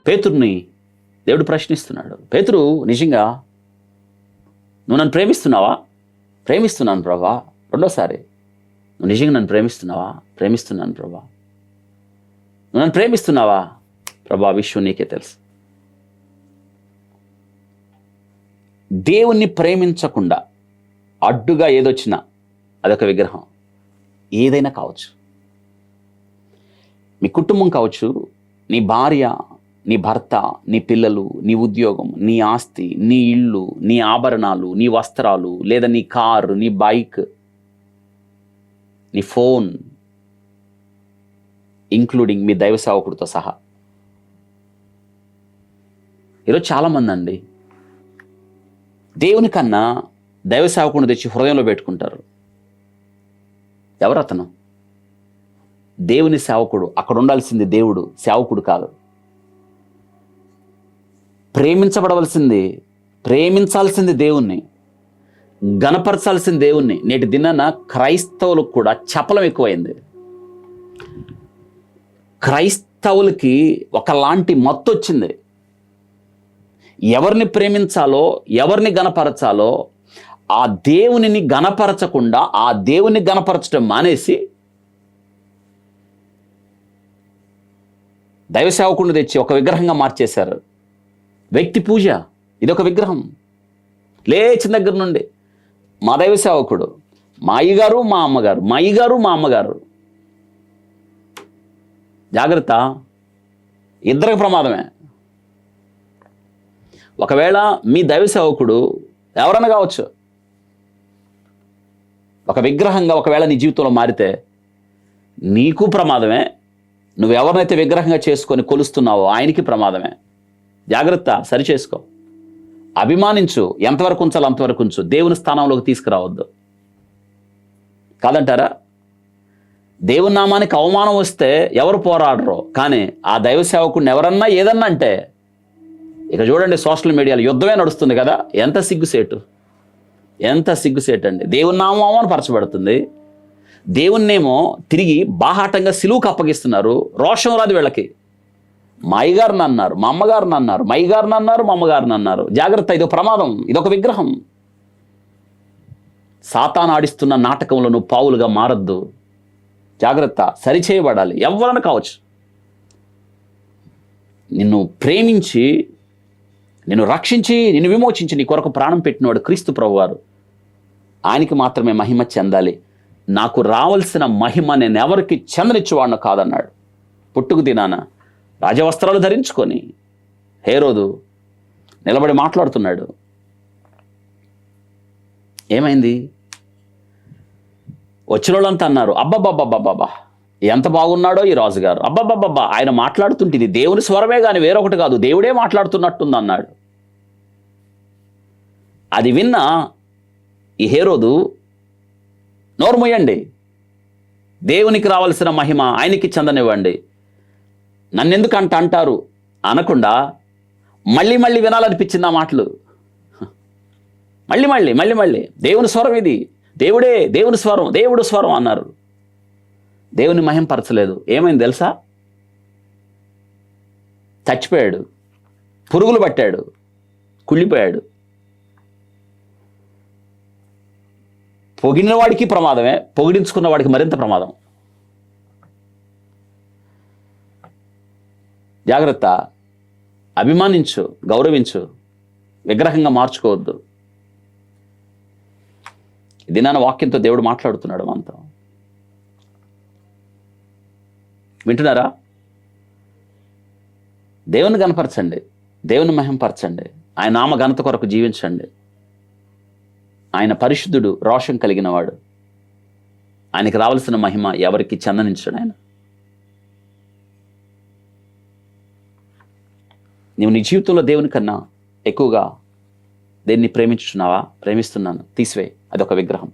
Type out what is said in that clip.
పేతురుని దేవుడు ప్రశ్నిస్తున్నాడు, పేతురు, నిజంగా నువ్వు నన్ను ప్రేమిస్తున్నావా? ప్రేమిస్తున్నాను ప్రభా. రెండోసారి, నువ్వు నిజంగా నన్ను ప్రేమిస్తున్నావా? ప్రేమిస్తున్నాను ప్రభా. నువ్వు నన్ను ప్రేమిస్తున్నావా? ప్రభా, విషయం నీకే తెలుసు. దేవుణ్ణి ప్రేమించకుండా అడ్డుగా ఏదొచ్చినా అదొక విగ్రహం. ఏదైనా కావచ్చు, మీ కుటుంబం కావచ్చు, నీ భార్య, నీ భర్త, నీ పిల్లలు, నీ ఉద్యోగం, నీ ఆస్తి, నీ ఇల్లు, నీ ఆభరణాలు, నీ వస్త్రాలు, లేదా నీ కారు, నీ బైక్, నీ ఫోన్, ఇంక్లూడింగ్ మీ దైవ సేవకుడితో సహా. ఈరోజు చాలామంది అండి దేవుని కన్నా దైవ సేవకుడిని తెచ్చి హృదయంలో పెట్టుకుంటారు. ఎవరతను? దేవుని సేవకుడు. అక్కడ ఉండాల్సింది దేవుడు, సేవకుడు కాదు. ప్రేమించాల్సింది దేవుణ్ణి, గణపరచాల్సింది దేవుణ్ణి. నేటి దినాన క్రైస్తవులకు కూడా చపలం ఎక్కువైంది. క్రైస్తవులకి ఒకలాంటి మత్తు వచ్చింది. ఎవరిని ప్రేమించాలో, ఎవరిని గణపరచాలో ఆ దేవునిని గణపరచకుండా ఆ దేవుని గణపరచడం మానేసి దైవ సేవకుడిని తెచ్చి ఒక విగ్రహంగా మార్చేశారు. వ్యక్తి పూజ ఇదొక విగ్రహం. లేచిన దగ్గర నుండి మా దైవ సేవకుడు, మా అయ్యగారు, మా అమ్మగారు, మా అయ్యగారు, మా అమ్మగారు. జాగ్రత్త, ఇద్దరికి ప్రమాదమే. ఒకవేళ మీ దైవ సేవకుడు ఎవరైనా కావచ్చు, ఒక విగ్రహంగా ఒకవేళ నీ జీవితంలో మారితే నీకు ప్రమాదమే. నువ్వు ఎవరినైతే విగ్రహంగా చేసుకొని కొలుస్తున్నావో ఆయనకి ప్రమాదమే. జాగ్రత్త, సరిచేసుకో. అభిమానించు, ఎంతవరకు ఉంచాలో అంతవరకు ఉంచు. దేవుని స్థానంలోకి తీసుకురావద్దు. కాదంటారా? దేవుని నామానికి అవమానం వస్తే ఎవరు పోరాడరు, కానీ ఆ దైవ సేవకుడిని ఎవరన్నా ఏదన్నా అంటే ఇక చూడండి, సోషల్ మీడియాలో యుద్ధమే నడుస్తుంది కదా. ఎంత సిగ్గుసేటు అండి. దేవుని నామం అవమానపరచబడుతుంది, దేవుణ్ణేమో తిరిగి బాహాటంగా సిలువుకు అప్పగిస్తున్నారు. రోషం రాదు వీళ్ళకి. మా అయ్యగారిని అన్నారు, మా అమ్మగారిని అన్నారు, మా అయ్యగారిని అన్నారు, మా అమ్మగారిని అన్నారు. జాగ్రత్త, ఇదొక ప్రమాదం, ఇదొక విగ్రహం. సాతాను ఆడిస్తున్న నాటకంలో నువ్వు పావులుగా మారద్దు. జాగ్రత్త, సరిచేయబడాలి. ఎవరైనా కావచ్చు. నిన్ను ప్రేమించి, నిన్ను రక్షించి, నిన్ను విమోచించి నీ కొరకు ప్రాణం పెట్టినవాడు క్రీస్తు ప్రభువారు. ఆయనకి మాత్రమే మహిమ చెందాలి. నాకు రావాల్సిన మహిమ నేను ఎవరికి చెందనిచ్చేవాడిని కాదన్నాడు. పుట్టుకు దినాన రాజవస్త్రాలు ధరించుకొని హేరోదు నిలబడి మాట్లాడుతున్నాడు. ఏమైంది? వచ్చిన వాళ్ళంతా అన్నారు, అబ్బబ్బబ్బబ్బబ్బా, ఎంత బాగున్నాడో ఈ రాజుగారు, అబ్బబ్బబ్బబ్బా, ఆయన మాట్లాడుతుంటే ఇది దేవుని స్వరమే కానీ వేరొకటి కాదు, దేవుడే మాట్లాడుతున్నట్టుంది అన్నాడు. అది విన్న ఈ హేరోదు, నోరుమూయండి, దేవునికి రావాల్సిన మహిమ ఆయనకి చెందనివ్వండి, నన్నెందుకు అంటారు అనకుండా మళ్ళీ మళ్ళీ వినాలనిపించింది ఆ మాటలు. మళ్ళీ దేవుని స్వరం ఇది, దేవుడే, దేవుని స్వరం, దేవుడు స్వరం అన్నారు. దేవుని మహింపరచలేదు. ఏమైంది తెలుసా? చచ్చిపోయాడు, పురుగులు పట్టాడు, కుళ్ళిపోయాడు. పొగిడిన వాడికి ప్రమాదమే, పొగిడించుకున్న వాడికి మరింత ప్రమాదం. జాగ్రత్త, అభిమానించు, గౌరవించు, విగ్రహంగా మార్చుకోవద్దు. దినాన వాక్యంతో దేవుడు మాట్లాడుతున్నాడు మనతో. వింటున్నారా? దేవుని గణపరచండి, దేవుని మహింపరచండి, ఆయన నామ ఘనత కొరకు జీవించండి. ఆయన పరిశుద్ధుడు, రోషం కలిగిన వాడు. ఆయనకి రావాల్సిన మహిమ ఎవరికి చెందనించాడు ఆయన. నీవు నీ జీవితంలో దేవుని కన్నా ఎక్కువగా దేన్ని ప్రేమించుతున్నావా? ప్రేమిస్తున్నాను, తీసివేయి, అదొక విగ్రహం.